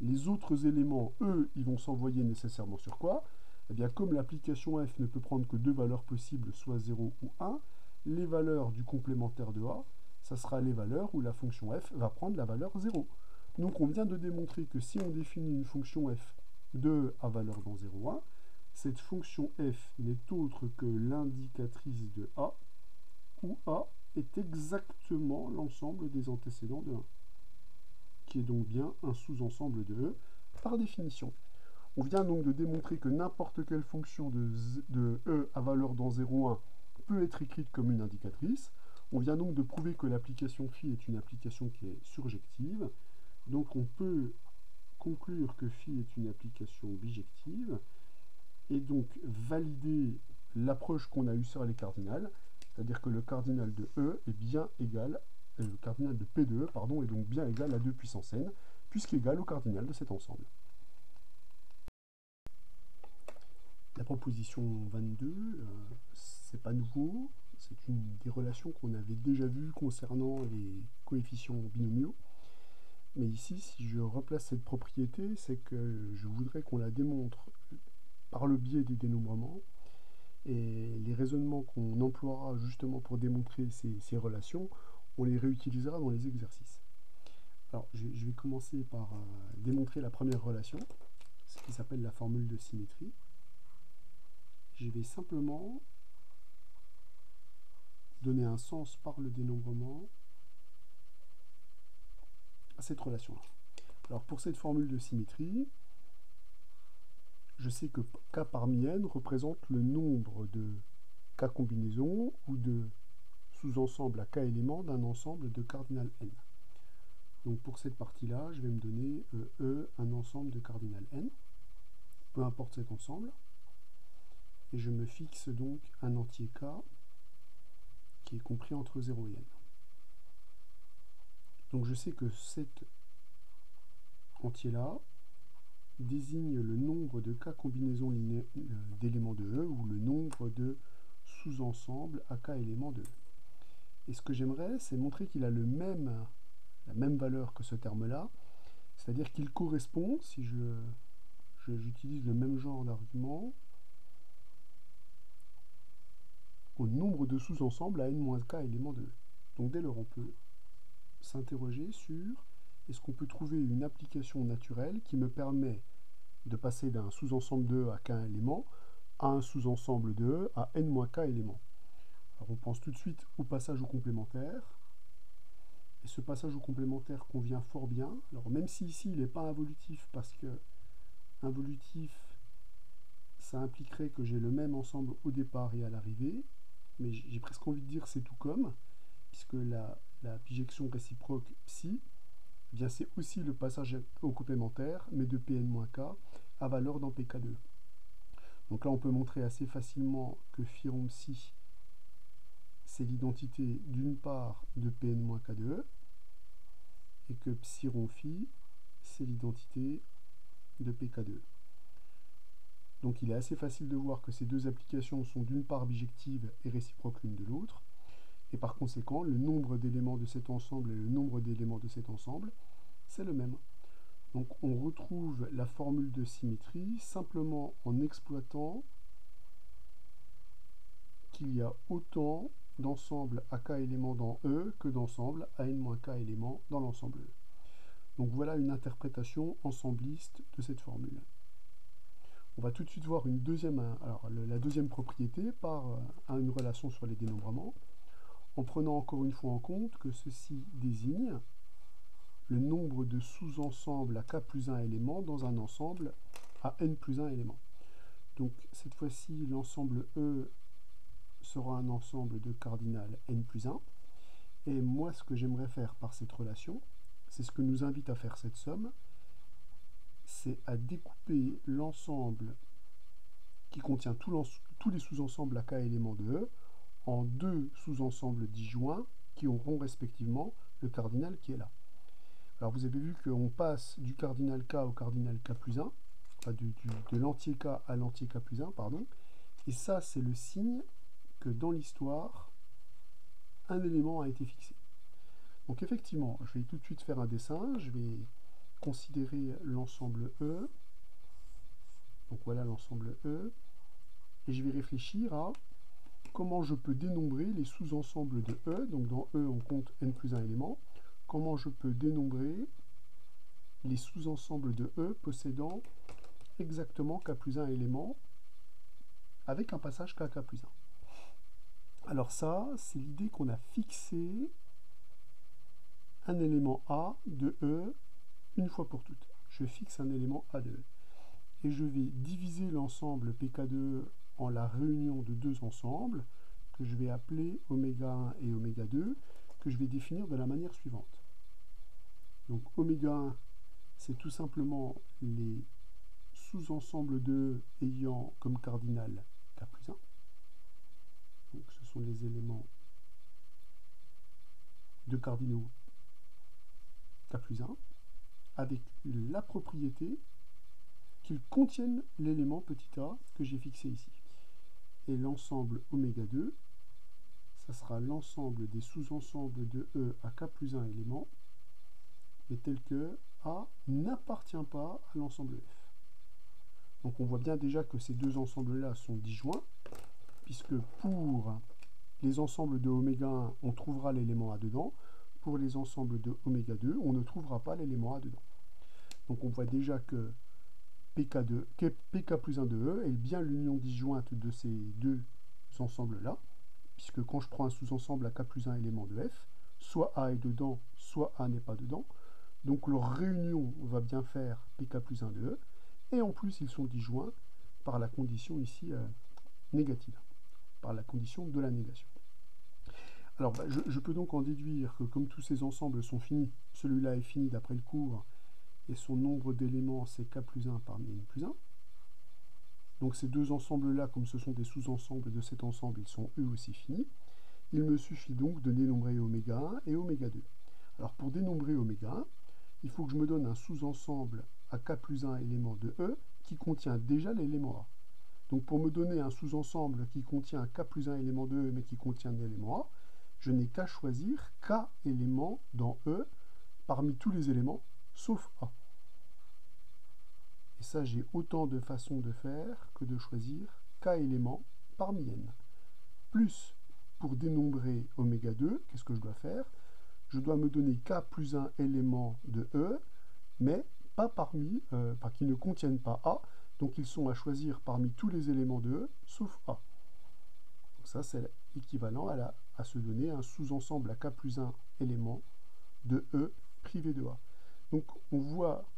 les autres éléments, eux, ils vont s'envoyer nécessairement sur quoi? Eh bien, comme l'application f ne peut prendre que deux valeurs possibles, soit 0 ou 1, les valeurs du complémentaire de A, ça sera les valeurs où la fonction f va prendre la valeur 0. Donc on vient de démontrer que si on définit une fonction f de E à valeur dans 0, 1, cette fonction f n'est autre que l'indicatrice de A, où A est exactement l'ensemble des antécédents de 1, qui est donc bien un sous-ensemble de E par définition. On vient donc de démontrer que n'importe quelle fonction de E à valeur dans 0, 1 peut être écrite comme une indicatrice. On vient donc de prouver que l'application phi est une application qui est surjective. Donc on peut conclure que phi est une application bijective et donc valider l'approche qu'on a eue sur les cardinales, c'est-à-dire que le cardinal de E est bien égal, le cardinal de P de E, pardon, est donc bien égal à 2 puissance n, puisqu'il est égal au cardinal de cet ensemble. La proposition 22, c'est pas nouveau, c'est une des relations qu'on avait déjà vues concernant les coefficients binomiaux. Mais ici, si je replace cette propriété, c'est que je voudrais qu'on la démontre par le biais des dénombrements. Et les raisonnements qu'on emploiera justement pour démontrer ces relations, on les réutilisera dans les exercices. Alors, je vais commencer par démontrer la première relation, ce qui s'appelle la formule de symétrie. Je vais simplement donner un sens par le dénombrement à cette relation-là. Alors pour cette formule de symétrie, je sais que K parmi n représente le nombre de K combinaisons ou de sous-ensembles à K éléments d'un ensemble de cardinal n. Donc pour cette partie-là, je vais me donner E, un ensemble de cardinal n, peu importe cet ensemble, et je me fixe donc un entier K qui est compris entre 0 et n. Donc je sais que cet entier-là désigne le nombre de K combinaisons d'éléments de E ou le nombre de sous-ensembles à K éléments de E. Et ce que j'aimerais, c'est montrer qu'il a la même valeur que ce terme-là, c'est-à-dire qu'il correspond, si j'utilise le même genre d'argument, au nombre de sous-ensembles à n-k éléments de E. Donc dès lors, on peut s'interroger sur est-ce qu'on peut trouver une application naturelle qui me permet de passer d'un sous-ensemble de E à k éléments à un sous-ensemble de E à n-k éléments. Alors on pense tout de suite au passage au complémentaire. Et ce passage au complémentaire convient fort bien. Alors même si ici il n'est pas involutif, parce que involutif, ça impliquerait que j'ai le même ensemble au départ et à l'arrivée, mais j'ai presque envie de dire c'est tout comme, puisque la bijection réciproque psi, eh bien c'est aussi le passage au complémentaire, mais de Pn-K à valeur dans Pk2. Donc là on peut montrer assez facilement que phi rond psi, c'est l'identité d'une part de Pn-K de E, et que psi rond phi, c'est l'identité de Pk2. Donc il est assez facile de voir que ces deux applications sont d'une part bijectives et réciproques l'une de l'autre, et par conséquent, le nombre d'éléments de cet ensemble et le nombre d'éléments de cet ensemble, c'est le même. Donc on retrouve la formule de symétrie simplement en exploitant qu'il y a autant d'ensembles à k éléments dans E que d'ensembles à n-k éléments dans l'ensemble E. Donc voilà une interprétation ensembliste de cette formule. On va tout de suite voir la deuxième propriété par une relation sur les dénombrements, en prenant encore une fois en compte que ceci désigne le nombre de sous-ensembles à k plus 1 éléments dans un ensemble à n plus 1 éléments. Donc cette fois-ci, l'ensemble E sera un ensemble de cardinal n plus 1. Et moi, ce que j'aimerais faire par cette relation, c'est ce que nous invite à faire cette somme, c'est à découper l'ensemble qui contient tous les sous-ensembles à k éléments de E en deux sous-ensembles disjoints qui auront respectivement le cardinal qui est là. Alors vous avez vu qu'on passe du cardinal k au cardinal k plus 1, enfin de l'entier k à l'entier k plus 1, pardon, et ça c'est le signe que dans l'histoire, un élément a été fixé. Donc effectivement, je vais tout de suite faire un dessin, je vais considérer l'ensemble E, donc voilà l'ensemble E, et je vais réfléchir à comment je peux dénombrer les sous-ensembles de E, donc dans E on compte n plus 1 élément, comment je peux dénombrer les sous-ensembles de E possédant exactement k plus 1 éléments avec un passage k plus 1. Alors ça, c'est l'idée qu'on a fixé un élément A de E une fois pour toutes. Je fixe un élément A de E. Et je vais diviser l'ensemble pk de E en la réunion de deux ensembles que je vais appeler oméga 1 et oméga 2, que je vais définir de la manière suivante. Donc oméga 1, c'est tout simplement les sous-ensembles de E ayant comme cardinal k plus 1. Donc ce sont les éléments de cardinaux k plus 1, avec la propriété qu'ils contiennent l'élément petit a que j'ai fixé ici. Et l'ensemble oméga 2, ça sera l'ensemble des sous-ensembles de E à k plus 1 éléments, mais tel que A n'appartient pas à l'ensemble F. Donc on voit bien déjà que ces deux ensembles-là sont disjoints, puisque pour les ensembles de oméga 1, on trouvera l'élément A dedans. Pour les ensembles de oméga 2, on ne trouvera pas l'élément A dedans. Donc on voit déjà que pk plus 1 de E est bien l'union disjointe de ces deux ensembles-là, puisque quand je prends un sous-ensemble à k plus 1 élément de F, soit A est dedans, soit A n'est pas dedans. Donc leur réunion va bien faire pk plus 1 de E, et en plus ils sont disjoints par la condition ici négative, par la condition de la négation. Alors je peux donc en déduire que comme tous ces ensembles sont finis, celui-là est fini d'après le cours, et son nombre d'éléments c'est k plus 1 parmi n plus 1. Donc ces deux ensembles-là, comme ce sont des sous-ensembles de cet ensemble, ils sont eux aussi finis. Il me suffit donc de dénombrer oméga 1 et oméga 2. Alors pour dénombrer oméga 1, il faut que je me donne un sous-ensemble à k plus 1 élément de E qui contient déjà l'élément A. Donc pour me donner un sous-ensemble qui contient k plus 1 élément de E mais qui contient l'élément A, je n'ai qu'à choisir k éléments dans E parmi tous les éléments sauf A. Et ça, j'ai autant de façons de faire que de choisir k éléments parmi n. Plus, pour dénombrer oméga 2, qu'est-ce que je dois faire? Je dois me donner k plus 1 éléments de E, mais pas parmi, qui ne contiennent pas A, donc ils sont à choisir parmi tous les éléments de E, sauf A. Donc ça, c'est équivalent à se donner un sous-ensemble à k plus 1 éléments de E privé de A. Donc on voit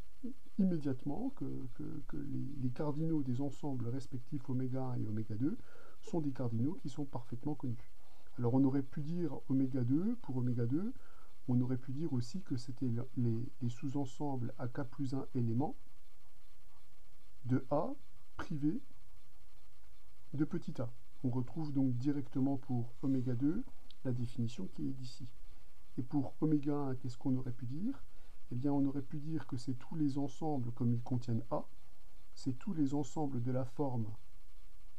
immédiatement que les cardinaux des ensembles respectifs oméga 1 et oméga 2 sont des cardinaux qui sont parfaitement connus. Alors on aurait pu dire oméga 2 pour oméga 2, on aurait pu dire aussi que c'était les sous-ensembles à k plus 1 éléments de A privé de petit a. On retrouve donc directement pour oméga 2 la définition qui est d'ici. Et pour oméga 1, qu'est-ce qu'on aurait pu dire? Eh bien, on aurait pu dire que c'est tous les ensembles, comme ils contiennent A, c'est tous les ensembles de la forme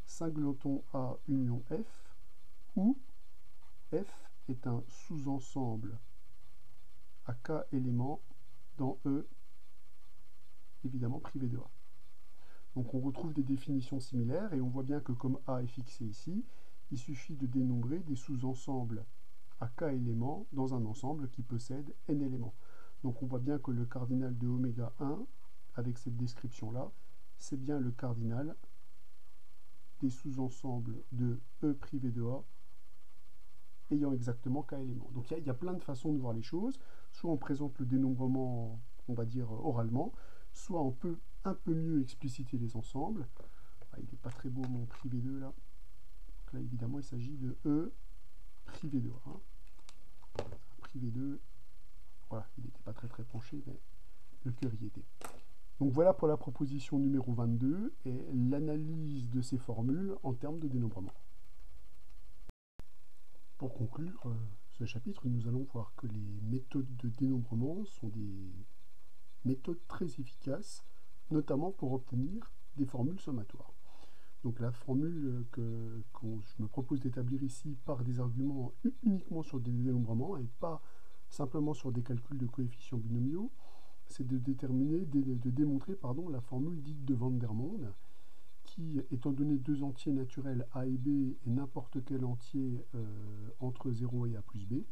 singleton A union F, où F est un sous-ensemble à k éléments dans E, évidemment privé de A. Donc on retrouve des définitions similaires, et on voit bien que comme A est fixé ici, il suffit de dénombrer des sous-ensembles à k éléments dans un ensemble qui possède n éléments. Donc on voit bien que le cardinal de oméga 1, avec cette description-là, c'est bien le cardinal des sous-ensembles de E privé de A ayant exactement k éléments. Donc il y a plein de façons de voir les choses. Soit on présente le dénombrement, on va dire, oralement, soit on peut un peu mieux expliciter les ensembles. Ah, il n'est pas très beau mon privé 2 là. Donc là évidemment il s'agit de E privé de A. Hein. Privé 2, voilà, il n'était pas très penché, mais le cœur y était. Donc voilà pour la proposition numéro 22 et l'analyse de ces formules en termes de dénombrement. Pour conclure ce chapitre, nous allons voir que les méthodes de dénombrement sont des méthodes très efficaces, notamment pour obtenir des formules sommatoires. Donc la formule que je me propose d'établir ici part des arguments uniquement sur des dénombrements et pas simplement sur des calculs de coefficients binomiaux, c'est de démontrer la formule dite de Van der Monde, qui, étant donné deux entiers naturels a et b et n'importe quel entier entre 0 et a plus b,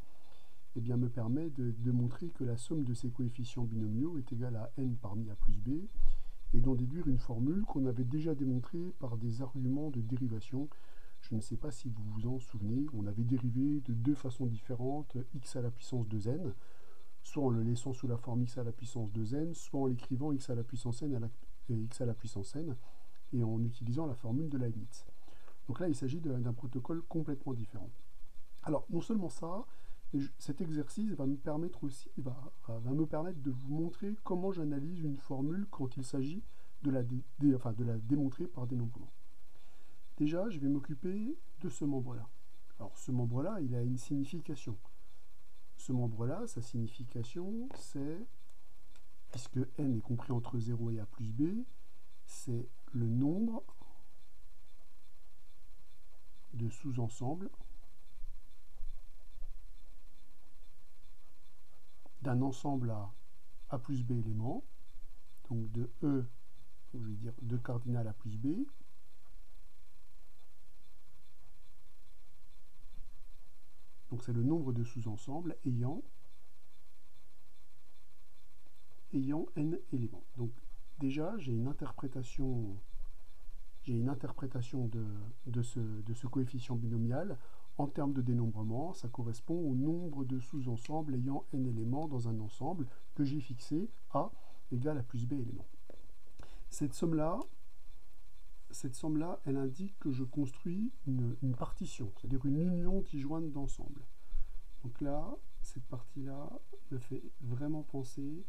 eh bien, me permet de montrer que la somme de ces coefficients binomiaux est égale à n parmi a plus b, et d'en déduire une formule qu'on avait déjà démontrée par des arguments de dérivation. Je ne sais pas si vous vous en souvenez, on avait dérivé de deux façons différentes x à la puissance 2n, soit en le laissant sous la forme x à la puissance 2n, soit en l'écrivant x à la puissance n et x à la puissance n, et en utilisant la formule de Leibniz. Donc là, il s'agit d'un protocole complètement différent. Alors, non seulement ça, cet exercice va me permettre aussi, va me permettre de vous montrer comment j'analyse une formule quand il s'agit de la démontrer par dénombrement. Déjà, je vais m'occuper de ce membre-là. Alors, ce membre-là, il a une signification. Ce membre-là, sa signification, c'est, puisque n est compris entre 0 et a plus b, c'est le nombre de sous-ensembles d'un ensemble à a plus b éléments, donc de E, je vais dire de cardinal a plus b, donc c'est le nombre de sous-ensembles ayant n éléments. Donc déjà, j'ai une interprétation de ce coefficient binomial en termes de dénombrement. Ça correspond au nombre de sous-ensembles ayant n éléments dans un ensemble que j'ai fixé A égale a plus b éléments. Cette somme-là, elle indique que je construis une partition, c'est-à-dire une union disjointe d'ensembles. Donc là, cette partie-là me fait vraiment penser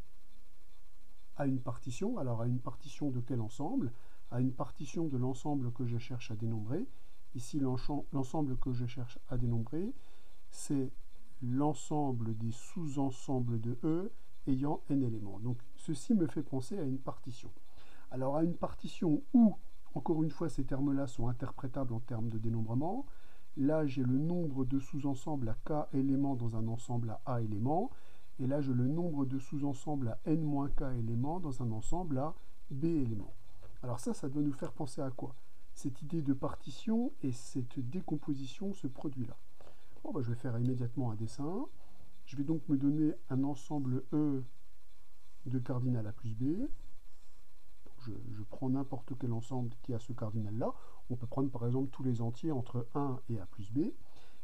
à une partition. Alors à une partition de quel ensemble? À une partition de l'ensemble que je cherche à dénombrer. Ici, l'ensemble que je cherche à dénombrer, c'est l'ensemble des sous-ensembles de E ayant n éléments. Donc ceci me fait penser à une partition. Alors à une partition où, encore une fois, ces termes-là sont interprétables en termes de dénombrement. Là, j'ai le nombre de sous-ensembles à k éléments dans un ensemble à a éléments. Et là, j'ai le nombre de sous-ensembles à n-k éléments dans un ensemble à b éléments. Alors ça doit nous faire penser à quoi? Cette idée de partition et cette décomposition, ce produit-là. Bon, je vais faire immédiatement un dessin. Je vais donc me donner un ensemble E de cardinal a plus B. Je prends n'importe quel ensemble qui a ce cardinal-là. On peut prendre par exemple tous les entiers entre 1 et a plus B.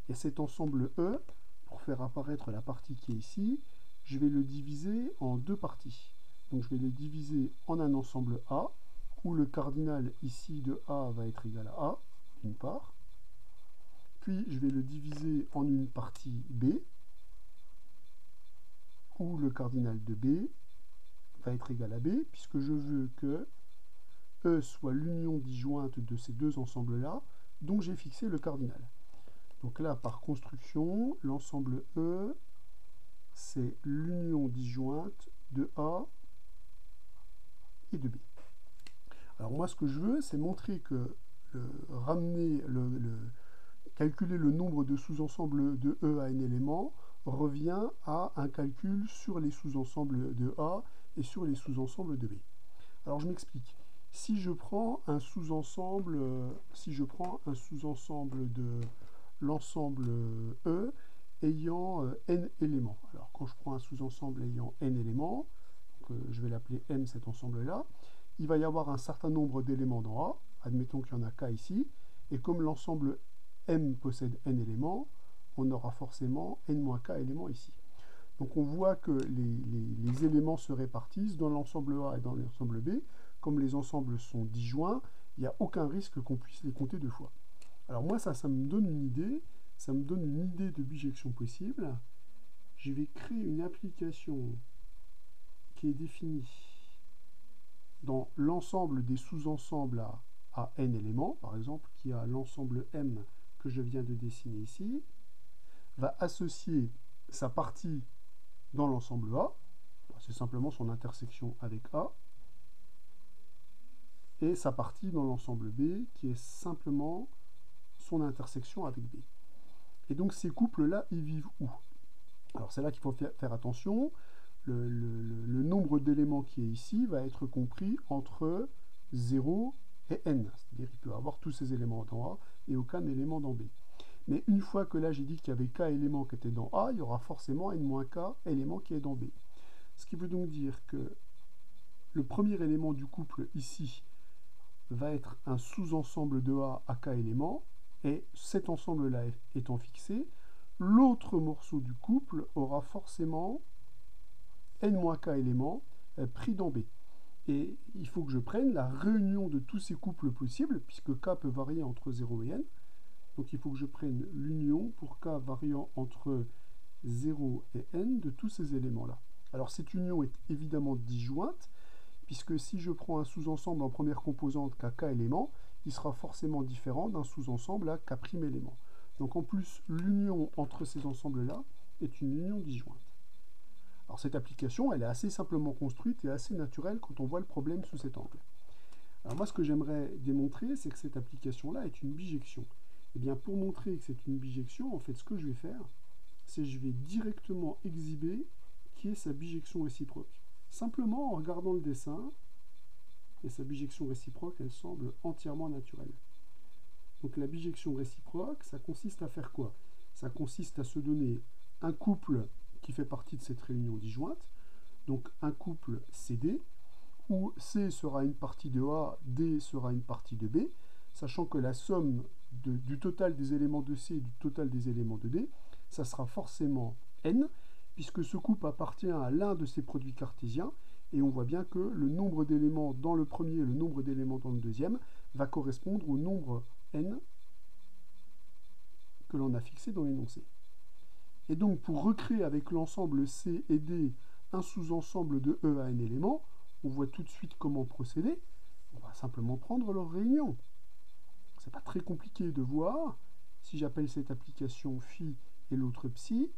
Et cet ensemble E, pour faire apparaître la partie qui est ici, je vais le diviser en deux parties. Donc je vais le diviser en un ensemble A, où le cardinal ici de A va être égal à A, d'une part. Puis je vais le diviser en une partie B, où le cardinal de B va être égal à B, puisque je veux que E soit l'union disjointe de ces deux ensembles-là, dont j'ai fixé le cardinal. Donc là, par construction, l'ensemble E, c'est l'union disjointe de A et de B. Alors moi, ce que je veux, c'est montrer que calculer le nombre de sous-ensembles de E à n éléments revient à un calcul sur les sous-ensembles de A et sur les sous-ensembles de B. Alors je m'explique. Si je prends un sous-ensemble de l'ensemble E ayant n éléments. Alors quand je prends un sous-ensemble ayant n éléments, donc, je vais l'appeler M cet ensemble-là, il va y avoir un certain nombre d'éléments dans A, admettons qu'il y en a k ici, et comme l'ensemble M possède n éléments, on aura forcément n-k éléments ici. Donc on voit que les éléments se répartissent dans l'ensemble A et dans l'ensemble B. Comme les ensembles sont disjoints, il n'y a aucun risque qu'on puisse les compter deux fois. Alors moi, ça me donne une idée. Ça me donne une idée de bijection possible. Je vais créer une application qui est définie dans l'ensemble des sous-ensembles à n éléments, par exemple, qui a l'ensemble M que je viens de dessiner ici, va associer sa partie dans l'ensemble A, c'est simplement son intersection avec A, et sa partie dans l'ensemble B, qui est simplement son intersection avec B. Et donc ces couples-là, ils vivent où? Alors c'est là qu'il faut faire attention. Le nombre d'éléments qui est ici va être compris entre 0 et n. C'est-à-dire qu'il peut avoir tous ces éléments dans A et aucun élément dans B. Mais une fois que là j'ai dit qu'il y avait k éléments qui étaient dans A, il y aura forcément n-k éléments qui est dans B. Ce qui veut donc dire que le premier élément du couple ici va être un sous-ensemble de A à K éléments, et cet ensemble-là étant fixé, l'autre morceau du couple aura forcément n-k éléments pris dans B. Et il faut que je prenne la réunion de tous ces couples possibles, puisque K peut varier entre 0 et n. Donc il faut que je prenne l'union pour K variant entre 0 et n de tous ces éléments-là. Alors cette union est évidemment disjointe, puisque si je prends un sous-ensemble en première composante qu'à K éléments, il sera forcément différent d'un sous-ensemble à K' éléments. Donc en plus, l'union entre ces ensembles-là est une union disjointe. Alors cette application, elle est assez simplement construite et assez naturelle quand on voit le problème sous cet angle. Alors moi, ce que j'aimerais démontrer, c'est que cette application-là est une bijection. Et bien, pour montrer que c'est une bijection, en fait, ce que je vais faire, c'est que je vais directement exhiber qui est sa bijection réciproque. Simplement en regardant le dessin, et sa bijection réciproque, elle semble entièrement naturelle. Donc la bijection réciproque, ça consiste à faire quoi? Ça consiste à se donner un couple qui fait partie de cette réunion disjointe, donc un couple CD, où C sera une partie de A, D sera une partie de B, sachant que la somme du total des éléments de C et du total des éléments de D, ça sera forcément N, puisque ce couple appartient à l'un de ces produits cartésiens, et on voit bien que le nombre d'éléments dans le premier et le nombre d'éléments dans le deuxième va correspondre au nombre N que l'on a fixé dans l'énoncé. Et donc pour recréer avec l'ensemble C et D un sous-ensemble de E à n éléments, on voit tout de suite comment procéder. On va simplement prendre leur réunion. C'est pas très compliqué de voir, si j'appelle cette application phi et l'autre psi,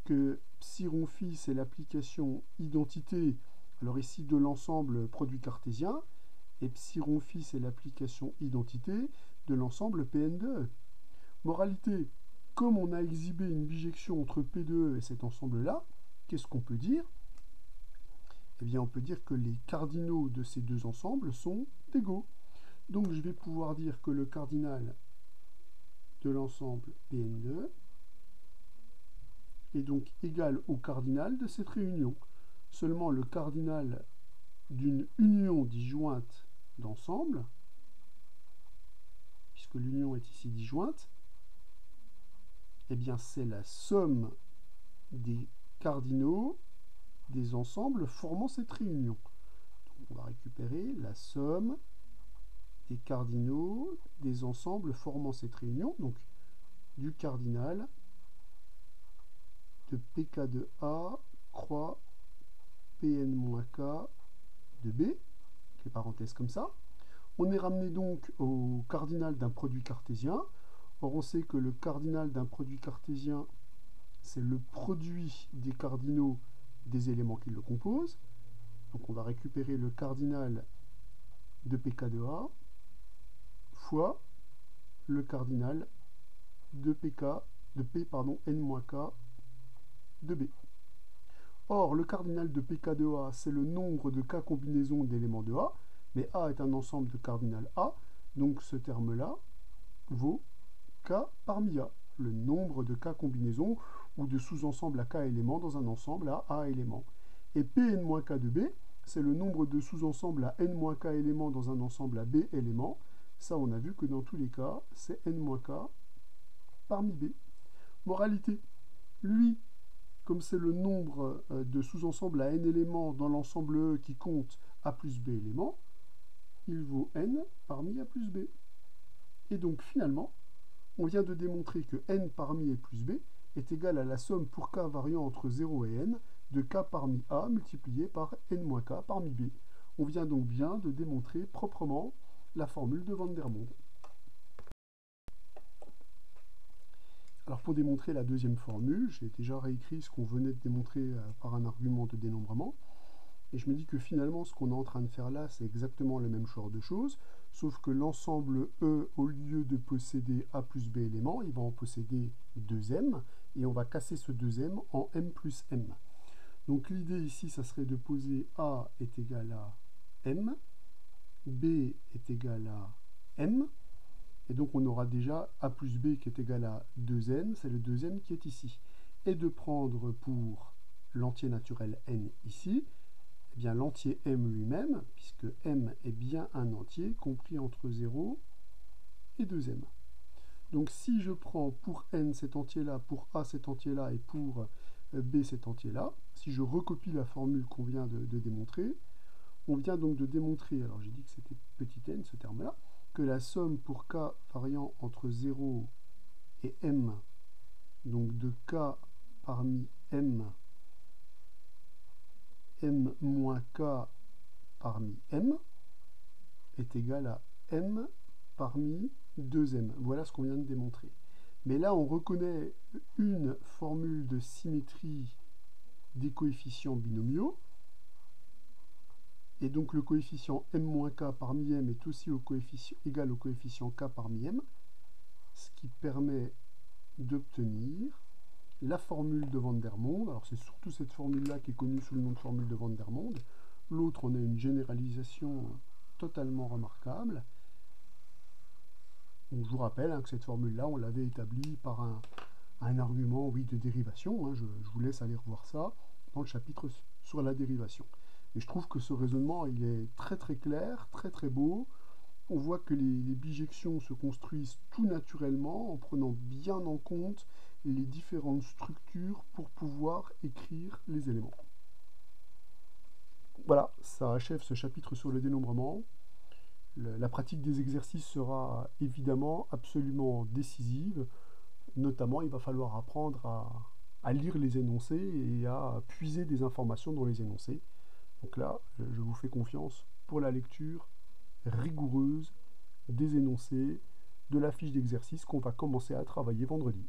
que psi rond phi c'est l'application identité, alors ici de l'ensemble produit cartésien, et psi rond phi c'est l'application identité de l'ensemble Pn de E. Moralité, comme on a exhibé une bijection entre P de E et cet ensemble-là, qu'est-ce qu'on peut dire? Eh bien, on peut dire que les cardinaux de ces deux ensembles sont égaux. Donc, je vais pouvoir dire que le cardinal de l'ensemble Pn de E est donc égal au cardinal de cette réunion. Seulement, le cardinal d'une union disjointe d'ensemble, puisque l'union est ici disjointe, eh bien, c'est la somme des cardinaux des ensembles formant cette réunion. Donc, on va récupérer la somme des cardinaux des ensembles formant cette réunion, donc du cardinal de pk de A croix Pn-K de B, les parenthèses comme ça. On est ramené donc au cardinal d'un produit cartésien. Or, on sait que le cardinal d'un produit cartésien, c'est le produit des cardinaux des éléments qui le composent. Donc on va récupérer le cardinal de pk de A fois le cardinal de pk de p n-k de B. Or, le cardinal de pk de A, c'est le nombre de k combinaisons d'éléments de A, mais A est un ensemble de cardinal A, donc ce terme-là vaut k parmi A, le nombre de k combinaisons ou de sous-ensembles à k éléments dans un ensemble à A éléments. Et Pn-K de B, c'est le nombre de sous-ensembles à n-k éléments dans un ensemble à B éléments. Ça, on a vu que dans tous les cas, c'est n-k parmi B. Moralité, lui, comme c'est le nombre de sous-ensembles à n éléments dans l'ensemble E qui compte A plus B éléments, il vaut n parmi A plus B. Et donc finalement, on vient de démontrer que n parmi A plus B est égal à la somme pour k variant entre 0 et n de k parmi A multiplié par n-k parmi B. On vient donc bien de démontrer proprement la formule de Van der Monde. Alors pour démontrer la deuxième formule, j'ai déjà réécrit ce qu'on venait de démontrer par un argument de dénombrement. Et je me dis que finalement, ce qu'on est en train de faire là, c'est exactement le même genre de choses, sauf que l'ensemble E, au lieu de posséder A plus B éléments, il va en posséder 2M, et on va casser ce 2M en M plus M. Donc l'idée ici, ça serait de poser A est égal à M, B est égal à M, et donc on aura déjà A plus B qui est égal à 2N, c'est le 2M qui est ici. Et de prendre pour l'entier naturel N ici, bien l'entier m lui-même, puisque m est bien un entier compris entre 0 et 2m. Donc si je prends pour n cet entier-là, pour a cet entier-là et pour b cet entier-là, si je recopie la formule qu'on vient de démontrer, on vient donc de démontrer, alors j'ai dit que c'était petit n ce terme-là, que la somme pour k variant entre 0 et m, donc de k parmi m moins k parmi m, est égale à m parmi 2m. Voilà ce qu'on vient de démontrer. Mais là, on reconnaît une formule de symétrie des coefficients binomiaux. Et donc le coefficient m-k parmi m est aussi égal au coefficient k parmi m, ce qui permet d'obtenir la formule de Van der Monde. Alors c'est surtout cette formule-là qui est connue sous le nom de formule de Van der Monde. L'autre, on a une généralisation totalement remarquable. Donc, je vous rappelle que cette formule-là, on l'avait établie par un argument, oui, de dérivation. Je vous laisse aller revoir ça dans le chapitre sur la dérivation. Et je trouve que ce raisonnement, il est très très clair, très très beau. On voit que les bijections se construisent tout naturellement en prenant bien en compte les différentes structures pour pouvoir écrire les éléments. Voilà, ça achève ce chapitre sur le dénombrement. La pratique des exercices sera évidemment absolument décisive. Notamment, il va falloir apprendre à lire les énoncés et à puiser des informations dans les énoncés. Donc là, je vous fais confiance pour la lecture rigoureuse des énoncés de la fiche d'exercice qu'on va commencer à travailler vendredi.